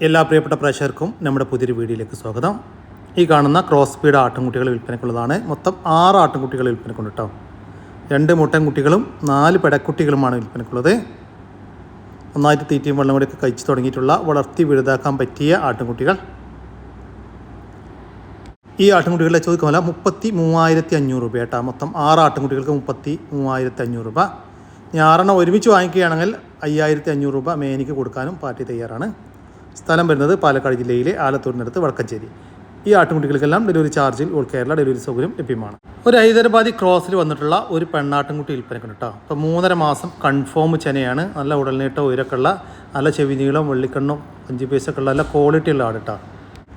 എല്ലാ പ്രിയപ്പെട്ട പ്രേക്ഷകർക്കും നമ്മുടെ പുതിയൊരു വീഡിയോയിലേക്ക് സ്വാഗതം. ഈ കാണുന്ന ക്രോസ് സ്പീഡ് ആട്ടിൻകുട്ടികൾ വിൽപ്പനക്കുള്ളതാണ്. മൊത്തം 6 ആട്ടിൻകുട്ടികൾ വിൽപ്പനക്കുണ്ട് കേട്ടോ. 2 മുട്ടൻകുട്ടികളും 4 പെടക്കുട്ടികളുമാണ് വിൽപ്പനക്കുള്ളത്. നന്നായിട്ട് തീറ്റയും വെള്ളം കൂടിയൊക്കെ കഴിച്ചു തുടങ്ങിയിട്ടുള്ള വളർത്തി വലുതാക്കാൻ പറ്റിയ ആട്ടിൻകുട്ടികൾ. ഈ ആട്ടിൻകുട്ടികളുടെ ചോദിക്കുമല്ല 33,500 രൂപ കേട്ടോ. മൊത്തം 6 ആട്ടിൻകുട്ടികൾക്ക് 33,500 രൂപ. ഞാറെണ്ണം ഒരുമിച്ച് വാങ്ങിക്കുകയാണെങ്കിൽ 5,500 രൂപ മേനിക്ക് കൊടുക്കാനും പാർട്ടി തയ്യാറാണ്. സ്ഥലം വരുന്നത് പാലക്കാട് ജില്ലയിലെ ആലത്തൂരിനടുത്ത് വടക്കഞ്ചേരി. ഈ ആട്ടിൻകുട്ടികൾക്കെല്ലാം ഡെലിവറി ചാർജിൽ ഓൾ കേരള ഡെലിവറി സൗകര്യം ലഭ്യമാണ്. ഒരു ഹൈദരാബാദി ക്രോസിൽ വന്നിട്ടുള്ള ഒരു പെണ്ണാട്ടിൻകുട്ടി വിൽപ്പനക്കുണ്ട് കേട്ടോ. അപ്പോൾ 3.5 മാസം കൺഫേം ചെനയാണ്. നല്ല ഉടൽനീട്ടം ഉയരക്കുള്ള നല്ല ചെവി നീളം വെള്ളിക്കണ്ണും 5 പൈസൊക്കെ ഉള്ള നല്ല ക്വാളിറ്റി ഉള്ള ആട് കേട്ടോ.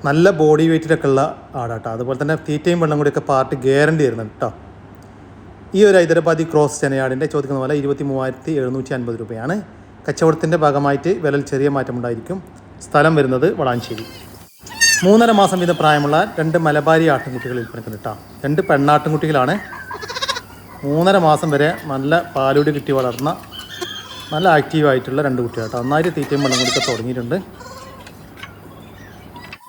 നല്ല ബോഡി വെയ്റ്റിലൊക്കെ ഉള്ള ആടാട്ടോ. അതുപോലെ തന്നെ തീറ്റയും വെള്ളം കൂടിയൊക്കെ പാർട്ടി ഗ്യാരണ്ടി വരുന്നുണ്ട് കേട്ടോ. ഈ ഒരു ഹൈദരാബാദി ക്രോസ് ചെനയാടിൻ്റെ ചോദിക്കുന്ന പോലെ 23,750 രൂപയാണ്. കച്ചവടത്തിൻ്റെ ഭാഗമായിട്ട് വിലയിൽ ചെറിയ മാറ്റമുണ്ടായിരിക്കും. സ്ഥലം വരുന്നത് വളാഞ്ചേരി. 3.5 മാസം വീതം പ്രായമുള്ള 2 മലബാരി ആട്ടിൻകുട്ടികൾ വിൽപ്പനക്കുണ്ട് കേട്ടോ. 2 പെണ്ണാട്ടിൻകുട്ടികളാണ്. 3.5 മാസം വരെ നല്ല പാലുടി കിട്ടി വളർന്ന നല്ല ആക്റ്റീവായിട്ടുള്ള 2 കുട്ടികൾ കേട്ടോ. നന്നായിട്ട് തീറ്റയും വെള്ളം കൊടുത്ത് തുടങ്ങിയിട്ടുണ്ട്.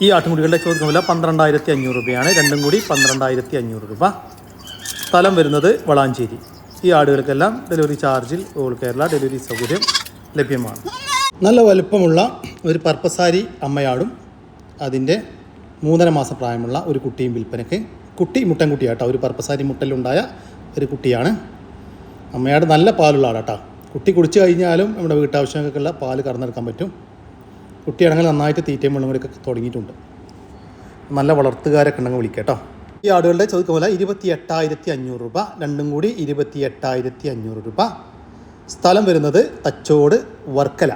ഈ ആട്ടിൻകുട്ടികളുടെ ചോദിക്കുന്ന വില 12,500 രൂപയാണ്. രണ്ടും കൂടി 12,500 രൂപ. സ്ഥലം വരുന്നത് വളാഞ്ചേരി. ഈ ആടുകൾക്കെല്ലാം ഡെലിവറി ചാർജിൽ ഓൾ കേരള ഡെലിവറി സൗകര്യം ലഭ്യമാണ്. നല്ല വലുപ്പമുള്ള ഒരു പർപ്പസാരി അമ്മയാടും അതിൻ്റെ 3.5 മാസം പ്രായമുള്ള ഒരു കുട്ടിയും വിൽപ്പനയ്ക്ക്. കുട്ടി മുട്ടൻകുട്ടിയാട്ടോ. ഒരു പർപ്പസാരി മുട്ടലുണ്ടായ ഒരു കുട്ടിയാണ്. അമ്മയാട് നല്ല പാലുള്ള ആടാട്ടോ. കുട്ടി കുടിച്ചു കഴിഞ്ഞാലും നമ്മുടെ വീട്ടാവശ്യങ്ങൾക്കുള്ള പാല് കറന്നെടുക്കാൻ പറ്റും. കുട്ടിയാണെങ്കിൽ നന്നായിട്ട് തീറ്റയും വെള്ളം കൂടിയൊക്കെ തുടങ്ങിയിട്ടുണ്ട്. നല്ല വളർത്തുകാരൊക്കെ ഉണ്ടെങ്കിൽ വിളിക്കാം കേട്ടോ. ഈ ആടുകളുടെ ചോദിക്കുന്ന പോലെ 28,500 രൂപ. രണ്ടും കൂടി 28,500 രൂപ. സ്ഥലം വരുന്നത് തച്ചോട് വർക്കല.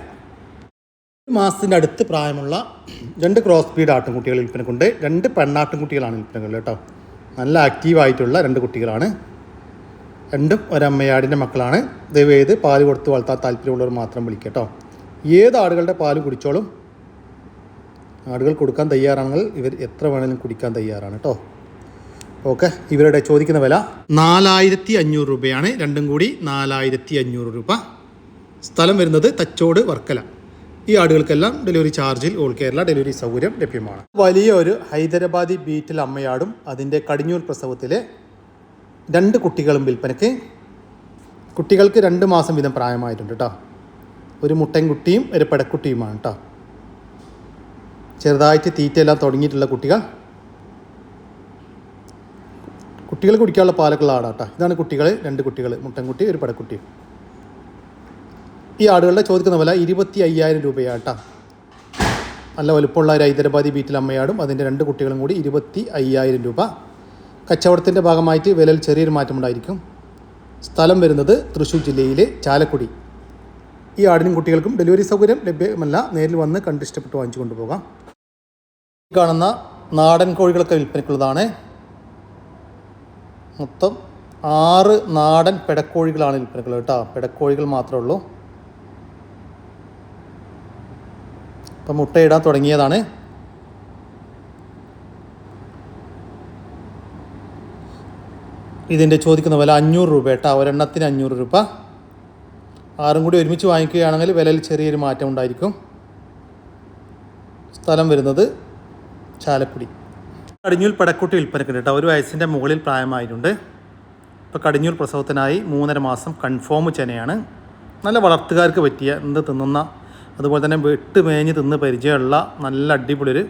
1 മാസത്തിൻ്റെ അടുത്ത് പ്രായമുള്ള 2 ക്രോസ് സ്പീഡ് ആട്ടിൻകുട്ടികൾ വിൽപ്പനക്കുണ്ട്. 2 പെണ്ണാട്ടിൻകുട്ടികളാണ് വിൽപ്പനകൾ കേട്ടോ. നല്ല ആക്റ്റീവായിട്ടുള്ള 2 കുട്ടികളാണ്. രണ്ടും ഒരമ്മയാടിൻ്റെ മക്കളാണ്. ദയവേത് പാല് കൊടുത്ത് വളർത്താൻ താല്പര്യമുള്ളവർ മാത്രം വിളിക്കുക കേട്ടോ. ഏത് ആടുകളുടെ പാല് കുടിച്ചോളും. ആടുകൾ കൊടുക്കാൻ തയ്യാറാണെങ്കിൽ ഇവർ എത്ര വേണമെങ്കിലും കുടിക്കാൻ തയ്യാറാണ് കേട്ടോ. ഓക്കെ. ഇവരുടെ ചോദിക്കുന്ന വില 4,500 രൂപയാണ്. രണ്ടും കൂടി 4,500 രൂപ. സ്ഥലം വരുന്നത് തച്ചോട് വർക്കല. ഈ ആടുകൾക്കെല്ലാം ഡെലിവറി ചാർജിൽ ഓൾ കേരള ഡെലിവറി സൗകര്യം ലഭ്യമാണ്. വലിയ ഒരു ഹൈദരാബാദി ബീറ്റിൽ അമ്മയാടും അതിൻ്റെ കടിഞ്ഞൂൽ പ്രസവത്തിലെ 2 കുട്ടികളും വിൽപ്പനയ്ക്ക്. കുട്ടികൾക്ക് 2 മാസം വീതം പ്രായമായിട്ടുണ്ട് കേട്ടോ. ഒരു മുട്ടൻകുട്ടിയും ഒരു പെടക്കുട്ടിയുമാണ് കേട്ടോ. ചെറുതായിട്ട് തീറ്റയെല്ലാം തുടങ്ങിയിട്ടുള്ള കുട്ടികൾ. കുട്ടികൾ കുടിക്കാനുള്ള പാലക്കുള്ള ആടാട്ടോ. ഇതാണ് കുട്ടികൾ. 2 കുട്ടികൾ, മുട്ടൻകുട്ടി ഒരു പെടക്കുട്ടി. ഈ ആടുകളുടെ ചോദിക്കുന്ന വില 25,000 രൂപയാട്ടോ. നല്ല വലുപ്പമുള്ള ഒരു ഹൈദരാബാദി ബീറ്റിൽ അമ്മയാടും അതിൻ്റെ 2 കുട്ടികളും കൂടി 25,000 രൂപ. കച്ചവടത്തിൻ്റെ ഭാഗമായിട്ട് വിലയിൽ ചെറിയൊരു മാറ്റമുണ്ടായിരിക്കും. സ്ഥലം വരുന്നത് തൃശ്ശൂർ ജില്ലയിലെ ചാലക്കുടി. ഈ ആടിനും കുട്ടികൾക്കും ഡെലിവറി സൗകര്യം ലഭ്യമല്ല. നേരിൽ വന്ന് കണ്ടിഷ്ടപ്പെട്ട് വാങ്ങിച്ചു കൊണ്ടുപോകാം. ഈ കാണുന്ന നാടൻ കോഴികളൊക്കെ വിൽപ്പനയ്ക്കുള്ളതാണ്. മൊത്തം 6 നാടൻ പെടക്കോഴികളാണ് വിൽപ്പനയ്ക്കുള്ളത് കേട്ടോ. പെടക്കോഴികൾ മാത്രമേ ഉള്ളൂ. ഇപ്പം മുട്ടയിടാൻ തുടങ്ങിയതാണ്. ഇതിൻ്റെ ചോദിക്കുന്ന വില 500 രൂപ കേട്ടോ. ഒരെണ്ണത്തിന് 500 രൂപ. 6 കൂടി ഒരുമിച്ച് വാങ്ങിക്കുകയാണെങ്കിൽ വിലയിൽ ചെറിയൊരു മാറ്റം ഉണ്ടായിരിക്കും. സ്ഥലം വരുന്നത് ചാലക്കുടി. കടിഞ്ഞൂൽ പെടക്കുട്ടി വിൽപ്പനക്കുണ്ട് കേട്ടോ. 1 വയസ്സിൻ്റെ മുകളിൽ പ്രായമായിട്ടുണ്ട്. ഇപ്പോൾ കടിഞ്ഞൂൽ പ്രസവത്തിനായി 3.5 മാസം കൺഫേം ചെനയാണ്. നല്ല വളർത്തുകാർക്ക് പറ്റിയ എന്ത് തിന്നുന്ന അതുപോലെ തന്നെ വെട്ട് മേഞ്ഞ് തിന്ന് പരിചയമുള്ള നല്ല അടിപൊളി ഒരു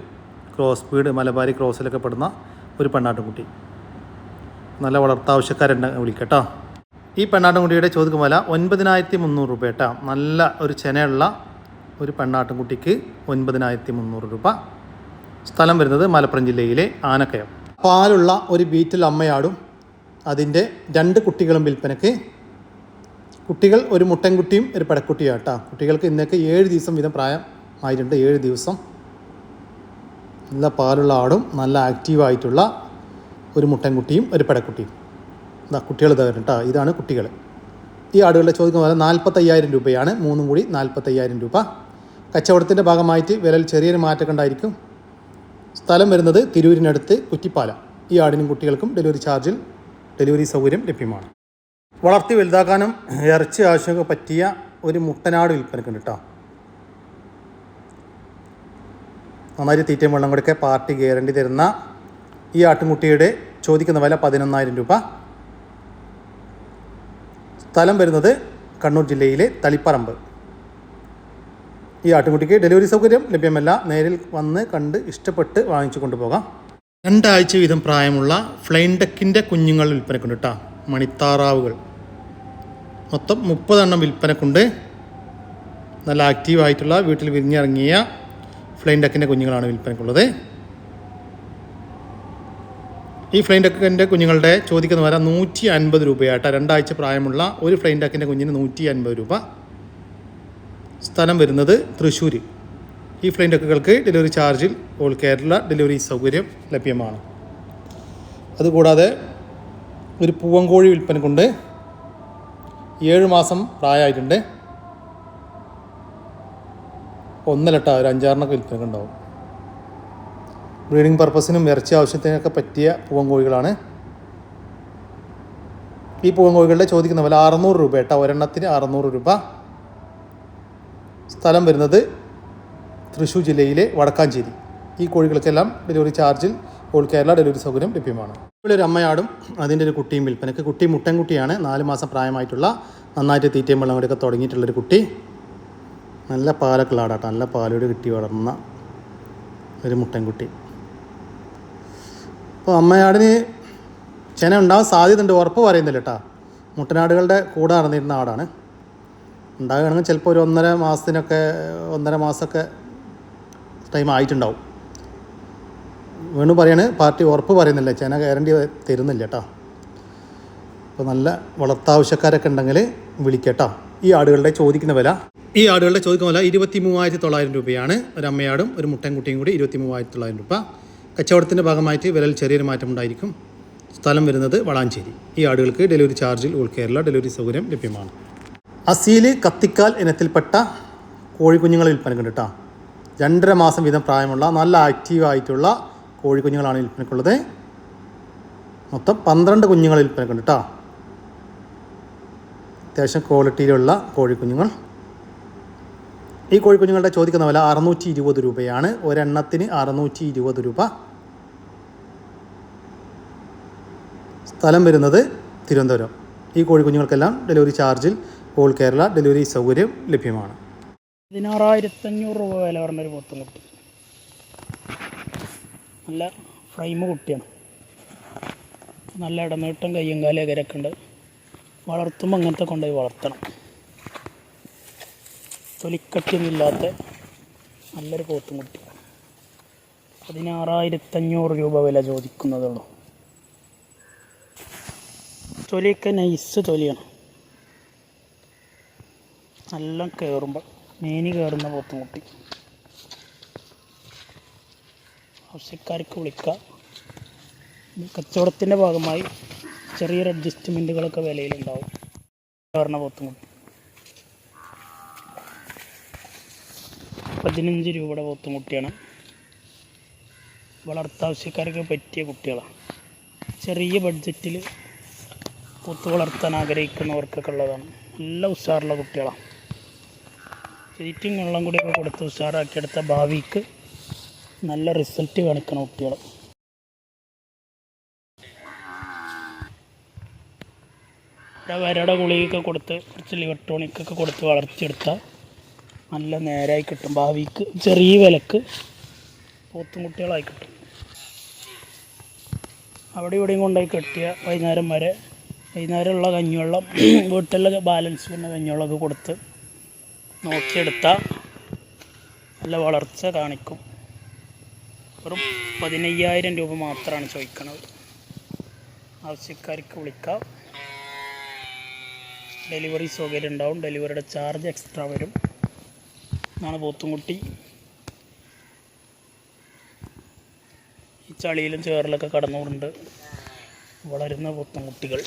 ക്രോസ് സ്പീഡ് മലബാരി ക്രോസിലൊക്കെ പെടുന്ന ഒരു പെണ്ണാട്ടുകുട്ടി. നല്ല വളർത്താവശ്യക്കാരുണ്ട് വിളിക്കാം കേട്ടോ. ഈ പെണ്ണാട്ടുംകുട്ടിയുടെ ചോദിക്കും വില 9,300 രൂപ കേട്ടോ. നല്ല ഒരു ചെനയുള്ള ഒരു പെണ്ണാട്ടുംകുട്ടിക്ക് 9,300 രൂപ. സ്ഥലം വരുന്നത് മലപ്പുറം ജില്ലയിലെ ആനക്കയം. പാലുള്ള ഒരു ബീറ്റിൽ അമ്മയാടും അതിൻ്റെ 2 കുട്ടികളും വിൽപ്പനയ്ക്ക്. കുട്ടികൾ ഒരു മുട്ടൻകുട്ടിയും ഒരു പെടക്കുട്ടിയാണ് കേട്ടോ. കുട്ടികൾക്ക് ഇന്നേക്ക് 7 ദിവസം വീതം പ്രായം ആയിട്ടുണ്ട്. 7 ദിവസം. നല്ല പാലുള്ള ആടും നല്ല ആക്റ്റീവായിട്ടുള്ള ഒരു മുട്ടൻകുട്ടിയും ഒരു പെടക്കുട്ടിയും. കുട്ടികൾ തരും കേട്ടോ. ഇതാണ് കുട്ടികൾ. ഈ ആടുകളുടെ ചോദിക്കുന്ന പോലെ 45,000 രൂപയാണ്. 3 കൂടി 45,000 രൂപ. കച്ചവടത്തിൻ്റെ ഭാഗമായിട്ട് വിലയിൽ ചെറിയൊരു മാറ്റം ഉണ്ടായിരിക്കും. സ്ഥലം വരുന്നത് തിരൂരിനടുത്ത് കുറ്റിപ്പാല. ഈ ആടിനും കുട്ടികൾക്കും ഡെലിവറി ചാർജിൽ ഡെലിവറി സൗകര്യം ലഭ്യമാണ്. വളർത്തി വലുതാക്കാനും ഇറച്ചി ആവശ്യമൊക്കെ പറ്റിയ ഒരു മുട്ടനാട് വിൽപ്പനക്കുണ്ട് കേട്ടോ. നന്നായി തീറ്റയും വെള്ളം കൊടുക്കെ പാർട്ടി ഗ്യാരണ്ടി തരുന്ന ഈ ആട്ടിൻകുട്ടിയുടെ ചോദിക്കുന്ന വില 11,000 രൂപ. സ്ഥലം വരുന്നത് കണ്ണൂർ ജില്ലയിലെ തളിപ്പറമ്പ്. ഈ ആട്ടിൻകുട്ടിക്ക് ഡെലിവറി സൗകര്യം ലഭ്യമല്ല. നേരിൽ വന്ന് കണ്ട് ഇഷ്ടപ്പെട്ട് വാങ്ങിച്ചു കൊണ്ടുപോകാം. 2 ആഴ്ച വീതം പ്രായമുള്ള ഫ്ലൈൻ ഡക്കിൻ്റെ കുഞ്ഞുങ്ങൾ വിൽപ്പനക്കുണ്ട് കേട്ടോ. മണിത്താറാവുകൾ മൊത്തം 30 എണ്ണം വിൽപ്പനക്കുണ്ട്. നല്ല ആക്റ്റീവായിട്ടുള്ള വീട്ടിൽ വിരിഞ്ഞിറങ്ങിയ ഫ്ലൈൻ ഡക്കിൻ്റെ കുഞ്ഞുങ്ങളാണ് വിൽപ്പനക്കുള്ളത്. ഈ ഫ്ലൈൻ ഡക്കിൻ്റെ കുഞ്ഞുങ്ങളുടെ ചോദിക്കുന്ന വില 150 രൂപയാട്ടോ. 2 ആഴ്ച പ്രായമുള്ള ഒരു ഫ്ലൈൻ ഡക്കിൻ്റെ കുഞ്ഞിന് 150 രൂപ. സ്ഥലം വരുന്നത് തൃശ്ശൂർ. ഈ ഫ്ലൈൻ ഡക്കുകൾക്ക് ഡെലിവറി ചാർജിൽ ഓൾ കേരള ഡെലിവറി സൗകര്യം ലഭ്യമാണ്. അതുകൂടാതെ ഒരു പൂവൻകോഴി വിൽപ്പനക്കുണ്ട്. 7 മാസം പ്രായമായിട്ടുണ്ട്. ഒന്നലട്ട ഒരു 5-6 വിൽപ്പനക്കുണ്ടാവും. ബ്രീഡിംഗ് പർപ്പസിനും ഇറച്ചി ആവശ്യത്തിനൊക്കെ പറ്റിയ പൂവൻകോഴികളാണ്. ഈ പൂവൻകോഴികളുടെ ചോദിക്കുന്ന വില 600 രൂപ കേട്ടോ. ഒരെണ്ണത്തിന് 600 രൂപ. സ്ഥലം വരുന്നത് തൃശ്ശൂർ ജില്ലയിലെ വടക്കാഞ്ചേരി. ഈ കോഴികൾക്കെല്ലാം ഡെലിവറി ചാർജിൽ ഓൾ കേരള ഡെലിവറി സൗകര്യം ലഭ്യമാണ്. ഇവിടെ ഒരു അമ്മയാടും അതിൻ്റെ ഒരു കുട്ടിയും വിൽപ്പനക്ക്. കുട്ടി മുട്ടൻകുട്ടിയാണ്. 4 മാസം പ്രായമായിട്ടുള്ള നന്നായിട്ട് തീറ്റയും വെള്ളം കൂടിയൊക്കെ തുടങ്ങിയിട്ടുള്ളൊരു കുട്ടി. നല്ല പാലൊക്കെ ഉള്ള ആടാട്ടോ. നല്ല പാലോട് കിട്ടി വളർന്ന ഒരു മുട്ടൻകുട്ടി. അപ്പോൾ അമ്മയാടിന് ചെന ഉണ്ടാകാൻ സാധ്യതയുണ്ട്, ഉറപ്പ് പറയുന്നില്ല കേട്ടോ. മുട്ടനാടുകളുടെ കൂടെ നടന്നിരുന്ന ആടാണ്. ഉണ്ടാകുകയാണെങ്കിൽ ചിലപ്പോൾ ഒരു 1.5 മാസമൊക്കെ ടൈം ആയിട്ടുണ്ടാവും. വീണ്ടും പറയാണ് പാർട്ടി ഉറപ്പ് പറയുന്നില്ല, ചെന ഗ്യാരണ്ടി തരുന്നില്ല കേട്ടോ. അപ്പോൾ നല്ല വളർത്താവശ്യക്കാരൊക്കെ ഉണ്ടെങ്കിൽ വിളിക്കട്ടോ. ഈ ആടുകളുടെ ചോദിക്കുന്ന വില 23,900 രൂപയാണ്. ഒരു അമ്മയാടും ഒരു മുട്ടൻകുട്ടിയും കൂടി 23,900 രൂപ. കച്ചവടത്തിൻ്റെ ഭാഗമായിട്ട് വിലയിൽ ചെറിയൊരു മാറ്റം ഉണ്ടായിരിക്കും. സ്ഥലം വരുന്നത് വളാഞ്ചേരി. ഈ ആടുകൾക്ക് ഡെലിവറി ചാർജിൽ ഓൾ കേരള ഡെലിവറി സൗകര്യം ലഭ്യമാണ്. അസീൽ കത്തിക്കാൽ ഇനത്തിൽപ്പെട്ട കോഴിക്കുഞ്ഞുങ്ങൾ വിൽപ്പനക്കുണ്ട് കേട്ടോ. 2.5 മാസം വീതം പ്രായമുള്ള നല്ല ആക്റ്റീവായിട്ടുള്ള കോഴിക്കുഞ്ഞുങ്ങളാണ് വിൽപ്പനക്കുള്ളത്. മൊത്തം 12 കുഞ്ഞുങ്ങൾ വിൽപ്പനക്കുണ്ട് കേട്ടോ. അത്യാവശ്യം ക്വാളിറ്റിയിലുള്ള കോഴിക്കുഞ്ഞുങ്ങൾ. ഈ കോഴിക്കുഞ്ഞുങ്ങളുടെ ചോദിക്കുന്ന വില 620 രൂപയാണ്. ഒരെണ്ണത്തിന് 620 രൂപ. സ്ഥലം വരുന്നത് തിരുവനന്തപുരം. ഈ കോഴിക്കുഞ്ഞുങ്ങൾക്കെല്ലാം ഡെലിവറി ചാർജിൽ ഓൾ കേരള ഡെലിവറി സൗകര്യം ലഭ്യമാണ്. 16,500 രൂപ വില പറഞ്ഞൊരു പോത്തുംകുട്ടി. നല്ല ഫ്രെയിം കുട്ടിയാണ്. നല്ല ഇടനീട്ടം കയ്യും കാലും എകരൊക്കെ ഉണ്ട്. വളർത്തുമ്പോൾ അങ്ങനത്തെ കൊണ്ടുപോയി വളർത്തണം. തൊലിക്കട്ടിയൊന്നുമില്ലാത്ത നല്ലൊരു പോത്തുംകുട്ടി. 16,500 രൂപ വില ചോദിക്കുന്നതുള്ളൂ. തൊലിയൊക്കെ നൈസ് തൊലിയാണ്. നല്ല കയറുമ്പോൾ മേനി കയറുന്ന പോത്തുംകുട്ടി. ആവശ്യക്കാർക്ക് വിളിക്കുക. കച്ചവടത്തിൻ്റെ ഭാഗമായി ചെറിയൊരു അഡ്ജസ്റ്റ്മെൻറ്റുകളൊക്കെ വിലയിലുണ്ടാവും. കയറുന്ന പോത്തുംകുട്ടി 15 രൂപയുടെ പോത്തുംകുട്ടിയാണ്. വളർത്താവശ്യക്കാർക്ക് പറ്റിയ കുട്ടികളാണ്. ചെറിയ ബഡ്ജറ്റിൽ പോത്ത് വളർത്താൻ ആഗ്രഹിക്കുന്നവർക്കൊക്കെ ഉള്ളതാണ്. നല്ല ഉഷാറുള്ള കുട്ടികളാണ്. തീറ്റയും വെള്ളം കൂടിയൊക്കെ കൊടുത്ത് ഉഷാറാക്കിയെടുത്ത ഭാവിക്ക് നല്ല റിസൾട്ട് കാണിക്കുന്ന കുട്ടികൾ. വരയുടെ ഗുളികയൊക്കെ കൊടുത്ത് കുറച്ച് ലിവർ ടോണിക്കൊക്കെ കൊടുത്ത് വളർത്തിയെടുത്താൽ നല്ല നേരായി കിട്ടും. ഭാവിക്ക് ചെറിയ വിലക്ക് പോത്തും കുട്ടികളായി കിട്ടും. അവിടെ ഇവിടെയും കൊണ്ടുപോയി കെട്ടിയ വൈകുന്നേരമുള്ള കഞ്ഞിവെള്ളം വീട്ടിലെ ബാലൻസ് പിന്നെ കഞ്ഞിവെള്ളമൊക്കെ കൊടുത്ത് നോക്കിയെടുത്താൽ നല്ല വളർച്ച കാണിക്കും. വെറും 15,000 രൂപ മാത്രമാണ് ചോദിക്കുന്നത്. ആവശ്യക്കാർക്ക് വിളിക്കാം. ഡെലിവറി സൗകര്യം ഉണ്ടാവും. ഡെലിവറിയുടെ ചാർജ് എക്സ്ട്രാ വരും. എന്നാണ് പോത്തുംകുട്ടി. ഈ ചളിയിലും ചേറിലൊക്കെ കടന്നുകൊണ്ട് വളരുന്ന പോത്തുംകുട്ടികൾ.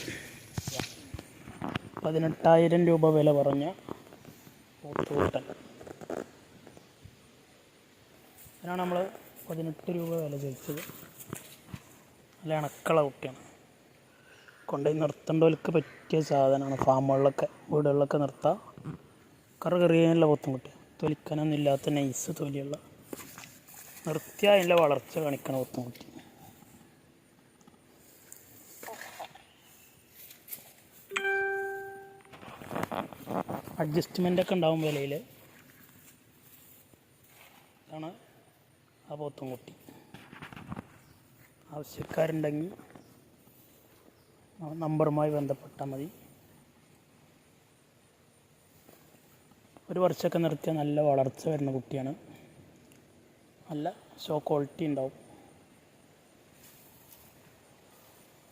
18,000 രൂപ വില പറഞ്ഞ പോത്തുകുട്ടൻ. അതിനാണ് നമ്മൾ 18 രൂപ വില ചോദിച്ചത്. നല്ല ഇണക്കള കുട്ടിയാണ്. കൊണ്ടുപോയി നിർത്തേണ്ടവർക്ക് പറ്റിയ സാധനമാണ്. ഫാമുകളിലൊക്കെ വീടുകളിലൊക്കെ നിർത്താം. കറിയാനുള്ള പോത്തുംകുട്ടി. തൊലിക്കാനൊന്നും ഇല്ലാത്ത നൈസ് തൊലിയുള്ള നിർത്തിയാൽ അതിൻ്റെ വളർച്ച കാണിക്കണ പോത്തുംകുട്ടി. അഡ്ജസ്റ്റ്മെൻ്റൊക്കെ ഉണ്ടാവും വിലയിൽ. ഇതാണ് ആ പോത്തുംകുട്ടി. ആവശ്യക്കാരുണ്ടെങ്കിൽ നമ്പറുമായി ബന്ധപ്പെട്ടാൽ മതി. ഒരു വർഷമൊക്കെ നിർത്തിയാൽ നല്ല വളർച്ച വരുന്ന കുട്ടിയാണ്. നല്ല ഷോ ക്വാളിറ്റി ഉണ്ടാവും.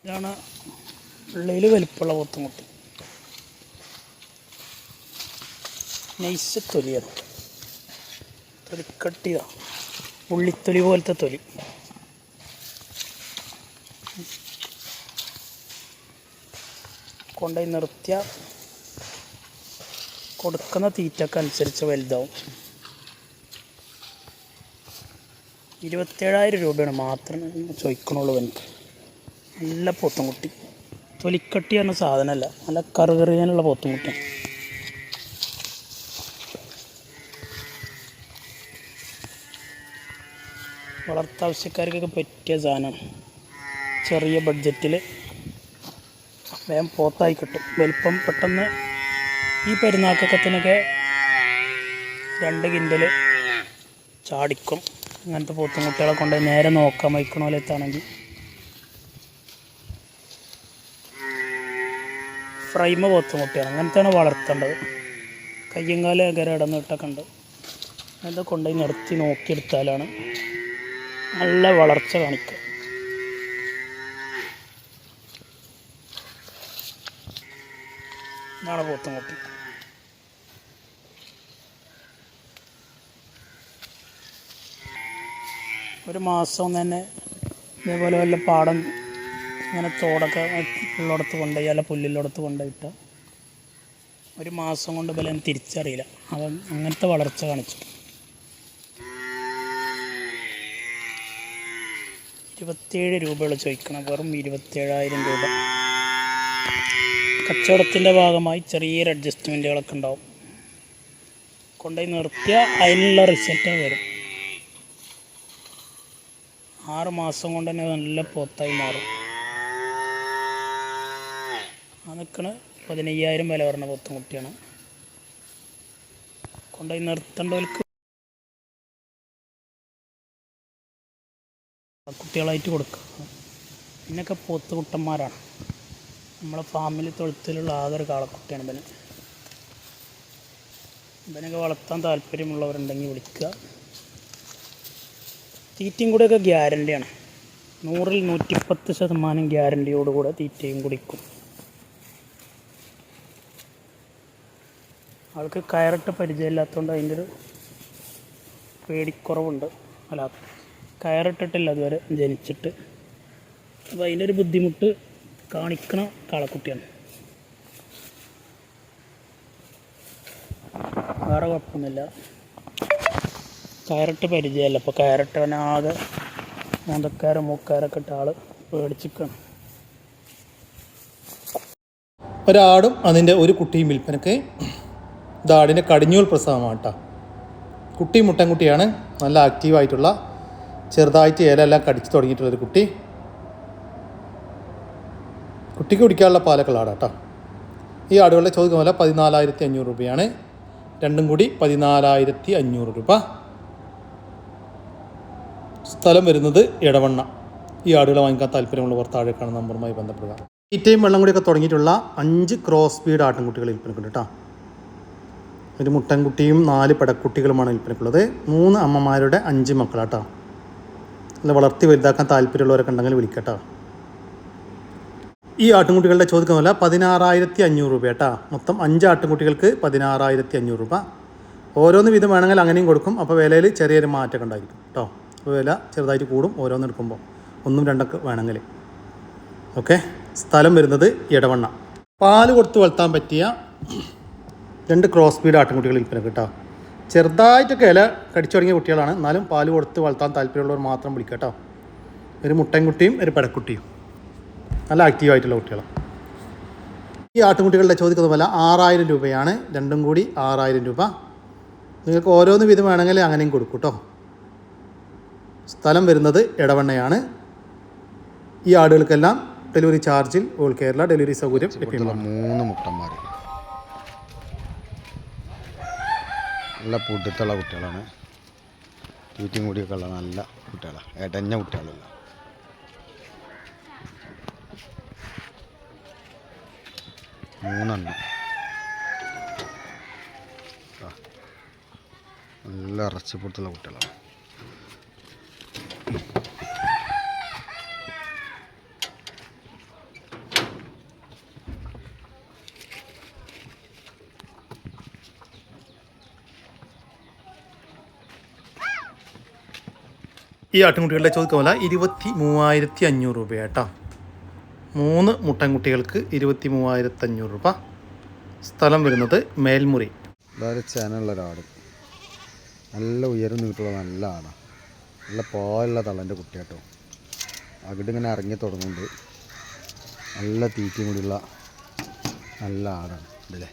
ഇതാണ് ഉള്ളിൽ വലിപ്പമുള്ള പോത്തുംകുട്ടി. നൈസ് തൊലിയാണ്, തൊലിക്കട്ടിയാണ്, ഉള്ളിത്തൊലി പോലത്തെ തൊലി. കൊണ്ടുപോയി നിർത്തിയ കൊടുക്കുന്ന തീറ്റക്ക് അനുസരിച്ച് വലുതാവും. 27,000 രൂപയാണ് മാത്രം ചോദിക്കണുള്ളൂ. എനിക്ക് നല്ല പോത്തുംകുട്ടി. തൊലിക്കട്ടി പറഞ്ഞ സാധനമല്ല, നല്ല കറുകറിയാനുള്ള പോത്തുംകുട്ടിയാണ്. വളർത്താവശ്യക്കാർക്കൊക്കെ പറ്റിയ സാധനമാണ്. ചെറിയ ബഡ്ജറ്റിൽ വേഗം പോത്തായി കിട്ടും. വലിപ്പം പെട്ടെന്ന് ഈ പെരുന്നാക്കത്തിനൊക്കെ 2 കിൻഡൽ ചാടിക്കും. അങ്ങനത്തെ പോത്തുംകുട്ടികളെ കൊണ്ട് നേരെ നോക്കാൻ വയ്ക്കണ പോലത്താണെങ്കിൽ ഫ്രൈമ പോത്തുംകുട്ടിയാണ്. അങ്ങനത്തെയാണ് വളർത്തേണ്ടത്. കയ്യും കാലും അകര ഇടന്നിട്ടൊക്കെ ഉണ്ട്. അത് കൊണ്ടുപോയി നിർത്തി നോക്കിയെടുത്താലാണ് നല്ല വളർച്ച കാണിക്കുക. ഇതാണ് പോത്തുംകുട്ടി. ഒരു മാസം തന്നെ ഇതേപോലെ വല്ല പാടം ഇങ്ങനെ തോടൊക്കെ ഉള്ളിടത്ത് കൊണ്ടുപോയി അല്ല പുല്ലിലോടത്ത് കൊണ്ടുപോയിട്ട് ഒരു മാസം കൊണ്ട് ബലം തിരിച്ചറിയില്ല. അവൻ അങ്ങനത്തെ വളർച്ച കാണിച്ചു. 27 രൂപയുള്ള ചോദിക്കണം, വെറും 27,000 രൂപ. കച്ചവടത്തിൻ്റെ ഭാഗമായി ചെറിയൊരു അഡ്ജസ്റ്റ്മെൻറ്റുകളൊക്കെ ഉണ്ടാവും. കൊണ്ടുപോയി നിർത്തിയാൽ അതിനുള്ള റിസൾട്ട് വരും. 6 മാസം കൊണ്ട് തന്നെ നല്ല പോത്തായി മാറും. ആ നിൽക്കണ 15,000 വില പറഞ്ഞ പോത്തുംകുട്ടിയാണ്. കൊണ്ടുപോയി നിർത്തേണ്ടവർക്ക് കുട്ടികളായിട്ട് കൊടുക്കുക. പിന്നൊക്കെ പോത്തുകുട്ടന്മാരാണ്. നമ്മളെ ഫാമിലി തൊഴുത്തിലുള്ള ആകെ ഒരു കാളക്കുട്ടിയാണ് ഇവന്. ഇവനൊക്കെ വളർത്താൻ താല്പര്യമുള്ളവരുണ്ടെങ്കിൽ വിളിക്കുക. തീറ്റയും കൂടെയൊക്കെ ഗ്യാരൻ്റിയാണ്. 100-ൽ 110% ഗ്യാരൻ്റിയോടുകൂടെ തീറ്റയും കുടിക്കും. ആൾക്ക് കയറിട്ട് പരിചയമില്ലാത്തതുകൊണ്ട് അതിൻ്റെ ഒരു പേടിക്കുറവുണ്ട്. അല്ല, കയറിട്ടിട്ടില്ല അതുവരെ ജനിച്ചിട്ട്. അപ്പോൾ അതിൻ്റെ ഒരു ബുദ്ധിമുട്ട് കാണിക്കണ കാളക്കുട്ടിയാണ്. വേറെ കുഴപ്പമൊന്നുമില്ല. കയറിട്ട് പരിചയമല്ല. അപ്പോൾ കയറിട്ടവനാകെ മൂക്കാരൊക്കെ ഇട്ട ആൾ പേടിച്ചിക്കാണ്. ഒരാടും അതിൻ്റെ ഒരു കുട്ടിയും വിൽപ്പനക്ക്. ഇതാടിൻ്റെ കടിഞ്ഞൂൽ പ്രസവമാണ് കേട്ടോ. കുട്ടി മുട്ടൻകുട്ടിയാണ്. നല്ല ആക്റ്റീവായിട്ടുള്ള, ചെറുതായിട്ട് ഇലയെല്ലാം കടിച്ച് തുടങ്ങിയിട്ടുള്ളൊരു കുട്ടി. കുട്ടിക്ക് കുടിക്കാനുള്ള പാലൊക്കെ ഉള്ള ആടാട്ടോ. ഈ ആടുകളുടെ ചോദിക്കുന്ന വില 14,500 രൂപയാണ്. രണ്ടും കൂടി 14,500 രൂപ. സ്ഥലം വരുന്നത് എടവണ്ണ. ഈ ആടുകളെ വാങ്ങിക്കാൻ താല്പര്യമുള്ളവർ താഴെ കാണുന്ന നമ്പറുമായി ബന്ധപ്പെടുക. തീറ്റയും വെള്ളം കൂടിയൊക്കെ തുടങ്ങിയിട്ടുള്ള 5 ക്രോസ് ബീഡ് ആട്ടിൻകുട്ടികൾ വിൽപ്പനക്കുണ്ട് കേട്ടോ. ഒരു മുട്ടൻകുട്ടിയും 4 പെടക്കുട്ടികളുമാണ് വിൽപ്പനക്കുള്ളത്. 3 അമ്മമാരുടെ 5 മക്കളാട്ടോ. അല്ല, വളർത്തി വലുതാക്കാൻ താല്പര്യമുള്ളവരൊക്കെ ഉണ്ടെങ്കിൽ വിളിക്കട്ടോ. ഈ ആട്ടിൻകുട്ടികളുടെ ചോദിക്കുന്ന വില 16,500 രൂപ കേട്ടോ. മൊത്തം 5 ആട്ടിൻകുട്ടികൾക്ക് 16,500 രൂപ. ഓരോന്ന് വീതം വേണമെങ്കിൽ അങ്ങനെയും കൊടുക്കും. അപ്പോൾ വിലയിൽ ചെറിയൊരു മാറ്റമൊക്കെ ഉണ്ടായിരിക്കും കേട്ടോ. അപ്പോൾ വില ചെറുതായിട്ട് കൂടും ഓരോന്ന് എടുക്കുമ്പോൾ. 1, 2 വേണമെങ്കിൽ. ഓക്കെ. സ്ഥലം വരുന്നത് എടവണ്ണ. പാല് കൊടുത്ത് വളർത്താൻ പറ്റിയ 2 ക്രോസ് ബീഡ് ആട്ടിൻകുട്ടികൾ വിൽപ്പന കേട്ടോ. ചെറുതായിട്ടൊക്കെ ഇല കടിച്ചു തുടങ്ങിയ കുട്ടികളാണ്. എന്നാലും പാല് കൊടുത്ത് വളർത്താൻ താല്പര്യമുള്ളവർ മാത്രം വിളിക്കുക കേട്ടോ. ഒരു മുട്ടൻകുട്ടിയും ഒരു പെടക്കുട്ടിയും നല്ല ആക്റ്റീവായിട്ടുള്ള കുട്ടികളാണ്. ഈ ആട്ടിൻകുട്ടികളുടെ ചോദിക്കുന്ന വില 6,000 രൂപയാണ്. രണ്ടും കൂടി 6,000 രൂപ. നിങ്ങൾക്ക് ഓരോന്ന് വീതം വേണമെങ്കിൽ അങ്ങനെയും കൊടുക്കും കേട്ടോ. സ്ഥലം വരുന്നത് എടവണ്ണയാണ്. ഈ ആടുകൾക്കെല്ലാം ഡെലിവറി ചാർജിൽ ഓൾ കേരള ഡെലിവറി സൗകര്യം ലഭ്യമാണ്. 3 മുട്ടന്മാർ നല്ല പുടുത്തുള്ള കുട്ടികളാണ്. തീറ്റയും കൂടിയൊക്കെ ഉള്ള നല്ല കുട്ടികളാണ്, ഇടഞ്ഞ കുട്ടികളല്ല. മൂന്നെണ്ണം നല്ല ഇറച്ചിപ്പുറത്തുള്ള കുട്ടികളാണ്. ഈ ആട്ടിൻകുട്ടികളുടെ ചോദിക്കുന്ന വില 23,500 രൂപയാട്ടോ. 3 മുട്ടൻകുട്ടികൾക്ക് 23,500 രൂപ. സ്ഥലം വരുന്നത് മേൽമുറി. വളരെ ചേനുള്ള ഒരാട്, നല്ല ഉയരം നീട്ടുള്ള നല്ല ആടാണ്. നല്ല പാലുള്ള തള്ളൻ്റെ കുട്ടിയാട്ടോ. അകിടിങ്ങനെ ഇറങ്ങി തുടങ്ങുന്നുണ്ട്. നല്ല തീറ്റയും കൂടിയുള്ള നല്ല ആടാണ്. ഇതല്ലേ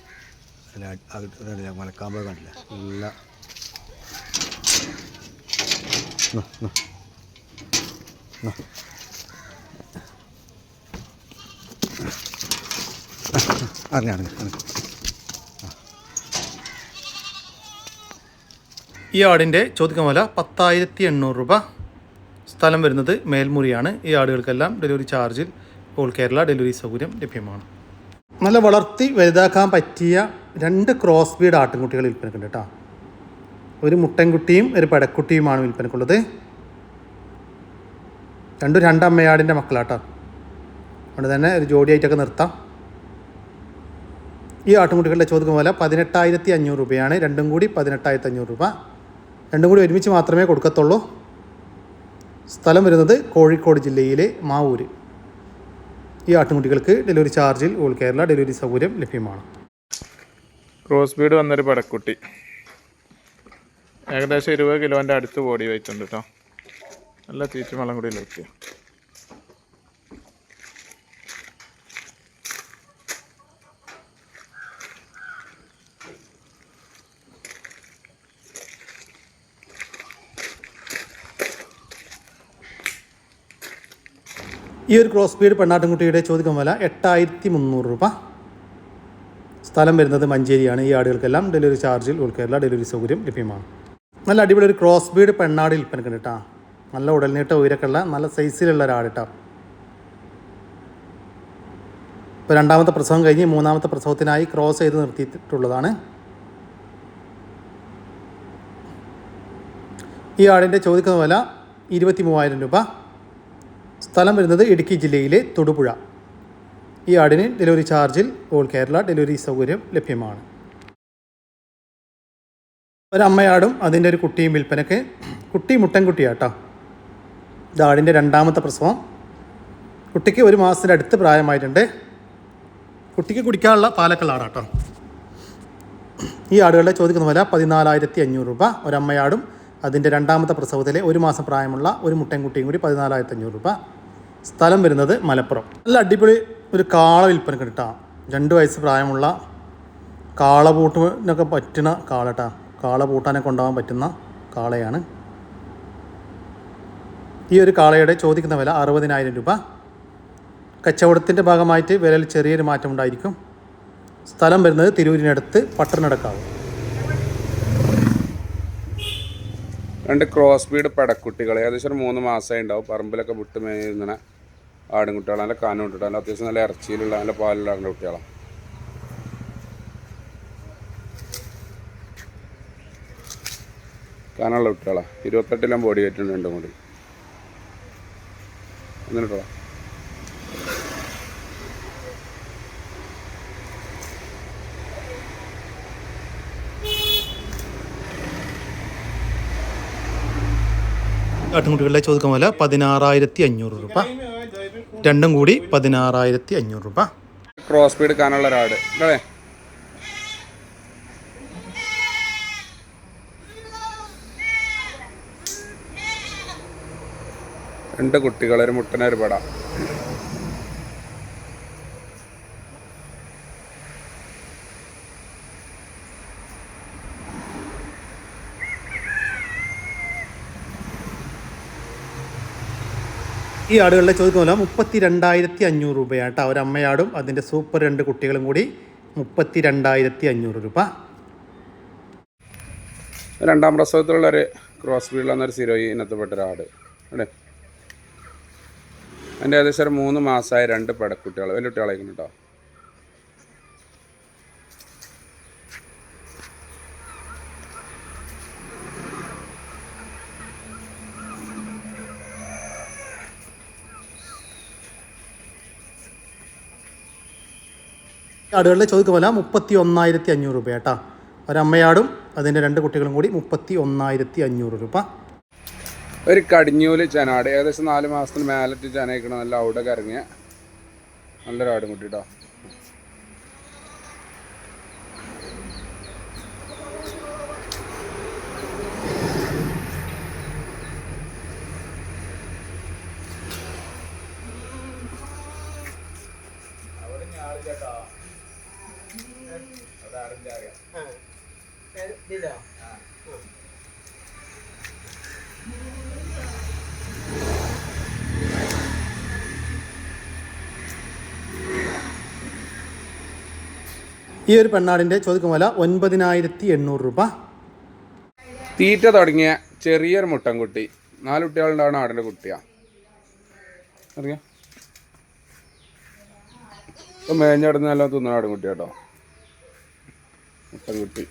അല്ല മലക്കാമ്പോ കണ്ടില്ല. നല്ല അറിഞ്ഞ ഈ ആടിൻ്റെ ചോദിക്കുന്ന വില 10,800 രൂപ. സ്ഥലം വരുന്നത് മേൽമുറിയാണ്. ഈ ആടുകൾക്കെല്ലാം ഡെലിവറി ചാർജിൽ ഓൾ കേരള ഡെലിവറി സൗകര്യം ലഭ്യമാണ്. നല്ല വളർത്തി വലുതാക്കാൻ പറ്റിയ 2 ക്രോസ് ബീഡ് ആട്ടിൻകുട്ടികൾ വിൽപ്പനക്കുണ്ട് കേട്ടോ. ഒരു മുട്ടൻകുട്ടിയും ഒരു പെടക്കുട്ടിയുമാണ് വിൽപ്പനക്കുള്ളത്. രണ്ട് അമ്മയാടിൻ്റെ മക്കളാട്ടോ. അതുകൊണ്ട് തന്നെ ഒരു ജോഡിയായിട്ടൊക്കെ നിർത്താം. ഈ ആട്ടിൻകുട്ടികളുടെ ചോദിക്കുന്ന പോലെ 18,500 രൂപയാണ്. രണ്ടും കൂടി 18,500 രൂപ. രണ്ടും കൂടി ഒരുമിച്ച് മാത്രമേ കൊടുക്കത്തുള്ളൂ. സ്ഥലം വരുന്നത് കോഴിക്കോട് ജില്ലയിലെ മാവൂര്. ഈ ആട്ടിൻകുട്ടികൾക്ക് ഡെലിവറി ചാർജിൽ ഓൾ കേരള ഡെലിവറി സൗകര്യം ലഭ്യമാണ്. ക്രോസ് ബീഡ് വന്നൊരു പടക്കുട്ടി, ഏകദേശം 20 കിലോൻ്റെ അടുത്ത് ബോഡി വെയിറ്റ് ഉണ്ട് കേട്ടോ. നല്ല തീറ്റും വെള്ളം കൂടി ലഭിക്കുക. ഈ ഒരു ക്രോസ് ബീഡ് പെണ്ണാട്ടിൻകുട്ടിയുടെ ചോദിക്കുന്ന വില 8,300 രൂപ. സ്ഥലം വരുന്നത് മഞ്ചേരിയാണ്. ഈ ആടുകൾക്കെല്ലാം ഡെലിവറി ചാർജിൽ ഓൾ കേരള ഡെലിവറി സൗകര്യം ലഭ്യമാണ്. നല്ല അടിപൊളി ഒരു ക്രോസ് ബീഡ് പെണ്ണാട് വിൽപ്പനക്കുണ്ട് കേട്ടോ. നല്ല ഉടൽനീട്ട ഉയരൊക്കെ ഉള്ള നല്ല സൈസിലുള്ള ഒരാട് കേട്ടോ. ഇപ്പോൾ 2ാമത്തെ പ്രസവം കഴിഞ്ഞ് 3ാമത്തെ പ്രസവത്തിനായി ക്രോസ് ചെയ്ത് നിർത്തിയിട്ടുള്ളതാണ്. ഈ ആടിൻ്റെ ചോദിക്കുന്ന വില 23,000 രൂപ. സ്ഥലം വരുന്നത് ഇടുക്കി ജില്ലയിലെ തൊടുപുഴ. ഈ ആടിന് ഡെലിവറി ചാർജിൽ ഓൾ കേരള ഡെലിവറി സൗകര്യം ലഭ്യമാണ്. ഒരമ്മയാടും അതിൻ്റെ ഒരു കുട്ടിയും വിൽപ്പനക്ക്. കുട്ടി മുട്ടൻകുട്ടിയാട്ടോ. ഇത് ആടിൻ്റെ 2ാമത്തെ പ്രസവം. കുട്ടിക്ക് 1 മാസത്തിൻ്റെ അടുത്ത് പ്രായമായിട്ടുണ്ട്. കുട്ടിക്ക് കുടിക്കാനുള്ള പാലൊക്കെ ഉള്ള ആടാട്ടോ. ഈ ആടുകളുടെ ചോദിക്കുന്ന വില 14,500 രൂപ. ഒരമ്മയാടും അതിൻ്റെ 2ാമത്തെ പ്രസവത്തിലെ 1 മാസം പ്രായമുള്ള ഒരു മുട്ടൻകുട്ടിയും കൂടി 14,500 രൂപ. സ്ഥലം വരുന്നത് മലപ്പുറം. നല്ല അടിപൊളി ഒരു കാള വിൽപ്പനക്ക് കേട്ടോ. 2 വയസ്സ് പ്രായമുള്ള കാളപൂട്ടിനൊക്കെ പറ്റുന്ന കാള കേട്ടോ. കാള പൂട്ടാനൊക്കെ കൊണ്ടുപോകാൻ പറ്റുന്ന കാളയാണ്. ഈ ഒരു കാളയുടെ ചോദിക്കുന്ന വില 60,000 രൂപ. കച്ചവടത്തിൻ്റെ ഭാഗമായിട്ട് വിലയിൽ ചെറിയൊരു മാറ്റം ഉണ്ടായിരിക്കും. സ്ഥലം വരുന്നത് തിരൂരിനടുത്ത് പട്ടണക്കാവ്. 2 ക്രോസ് ബീഡ് പടക്കുട്ടികൾ ഏകദേശം ഒരു 3 മാസമായി ഉണ്ടാവും. പറമ്പിലൊക്കെ വിട്ട് മേയുന്ന ആടുംകുട്ടികളാണ്. നല്ല കാനം കുട്ടികളാണ്. നല്ല അത്യാവശ്യം നല്ല ഇറച്ചിയിലുള്ള നല്ല പാലുള്ള ആടിൻ്റെ കുട്ടികളാണ്. കാനുള്ള കുട്ടികളാണ്. 28 ബോഡി വെയിറ്റ് ഉണ്ട്. 2 കൂടി എന്നിട്ടോ ആട്ടിൻകുട്ടികളുടെ ചോദിക്കുന്ന വില 16,500 രൂപ. രണ്ടും കൂടി 16,500 രൂപ. ക്രോസ് ബീഡ് കാനുള്ള ഒരാട് അല്ലേ? രണ്ട് കുട്ടികൾ, ഒരു മുട്ടനൊരു പട. ഈ ആടുകളുടെ ചോദിക്കുമല്ലോ 32,500 രൂപയാണ് കേട്ടോ. ഒരമ്മയാടും അതിൻ്റെ സൂപ്പർ 2 കുട്ടികളും കൂടി 32,500 രൂപ. രണ്ടാം പ്രസവത്തിലുള്ളൊരു ക്രോസ് ബീഡിലെന്നൊരു സിരോയി ഇനത്തിൽപ്പെട്ട ഒരാട് അല്ലേ. അതിൻ്റെ ഏകദേശം ഒരു 3 മാസമായ 2 പെടക്കുട്ടികൾ വലിയ കുട്ടികളായിരിക്കും കേട്ടോ. ആടുകളുടെ ചോദിക്കുമല്ല 31,500 രൂപ കേട്ടോ. ഒരമ്മയാടും അതിൻ്റെ 2 കുട്ടികളും കൂടി 31,500 രൂപ. ഒരു കടിഞ്ഞൂല് ചെനാട് ഏകദേശം 4 മാസത്തിന് മേലിട്ട് ചെനയിക്കണം. നല്ല അവിടെ ഇറങ്ങിയ നല്ലൊരാടും കുട്ടി കേട്ടോ. ഈ ഒരു പെണ്ണാടിൻ്റെ ചോദിക്കുമല്ല 9,800 രൂപ. തീറ്റ തുടങ്ങിയ ചെറിയൊരു മുട്ടൻകുട്ടി 4 കുട്ടികളുണ്ടാവുന്ന ആടിൻ്റെ കുട്ടിയാണ്. അറിയാം ഇപ്പം മേഞ്ഞടന്ന് നല്ല തിന്ന ആടും കുട്ടി കേട്ടോ. മുട്ടൻകുട്ടി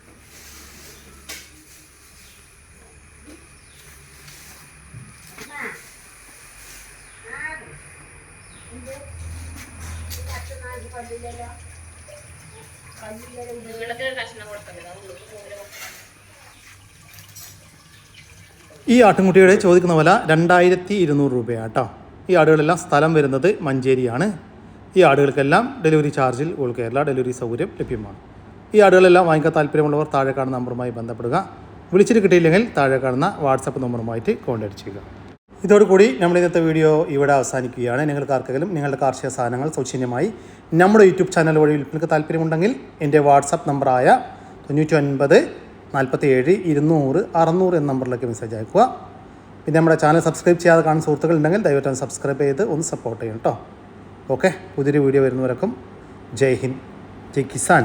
ഈ ആട്ടിൻകുട്ടിയുടെ ചോദിക്കുന്ന വില 2,200 രൂപയാണ് കേട്ടോ. ഈ ആടുകളെല്ലാം സ്ഥലം വരുന്നത് മഞ്ചേരിയാണ്. ഈ ആടുകൾക്കെല്ലാം ഡെലിവറി ചാർജിൽ ഓൾ കേരള ഡെലിവറി സൗകര്യം ലഭ്യമാണ്. ഈ ആടുകളെല്ലാം വാങ്ങിക്കാൻ താല്പര്യമുള്ളവർ താഴെ കാണുന്ന നമ്പറുമായി ബന്ധപ്പെടുക. വിളിച്ചിട്ട് കിട്ടിയില്ലെങ്കിൽ താഴെ കാണുന്ന വാട്സപ്പ് നമ്പറുമായിട്ട് കോൺടാക്ട് ചെയ്യുക. ഇതോടുകൂടി നമ്മുടെ ഇന്നത്തെ വീഡിയോ ഇവിടെ അവസാനിക്കുകയാണ്. നിങ്ങൾക്ക് ആർക്കെങ്കിലും നിങ്ങളുടെ കാർഷിക സാധനങ്ങൾ സൗജന്യമായി നമ്മുടെ യൂട്യൂബ് ചാനൽ വഴി വിൽപ്പനയ്ക്ക് താല്പര്യമുണ്ടെങ്കിൽ എൻ്റെ വാട്സപ്പ് നമ്പറായ 99 47 200 600 എന്ന നമ്പറിലേക്ക് മെസ്സേജ് അയക്കുക. പിന്നെ നമ്മുടെ ചാനൽ സബ്സ്ക്രൈബ് ചെയ്യാതെ കാണുന്ന സുഹൃത്തുക്കളുണ്ടെങ്കിൽ ദയവായിട്ട് സബ്സ്ക്രൈബ് ചെയ്ത് ഒന്ന് സപ്പോർട്ട് ചെയ്യണം കേട്ടോ. ഓക്കെ, പുതിയൊരു വീഡിയോ വരുന്നവരൊക്കെ ജയ് ഹിന്ദ്, ജയ് കിസാൻ.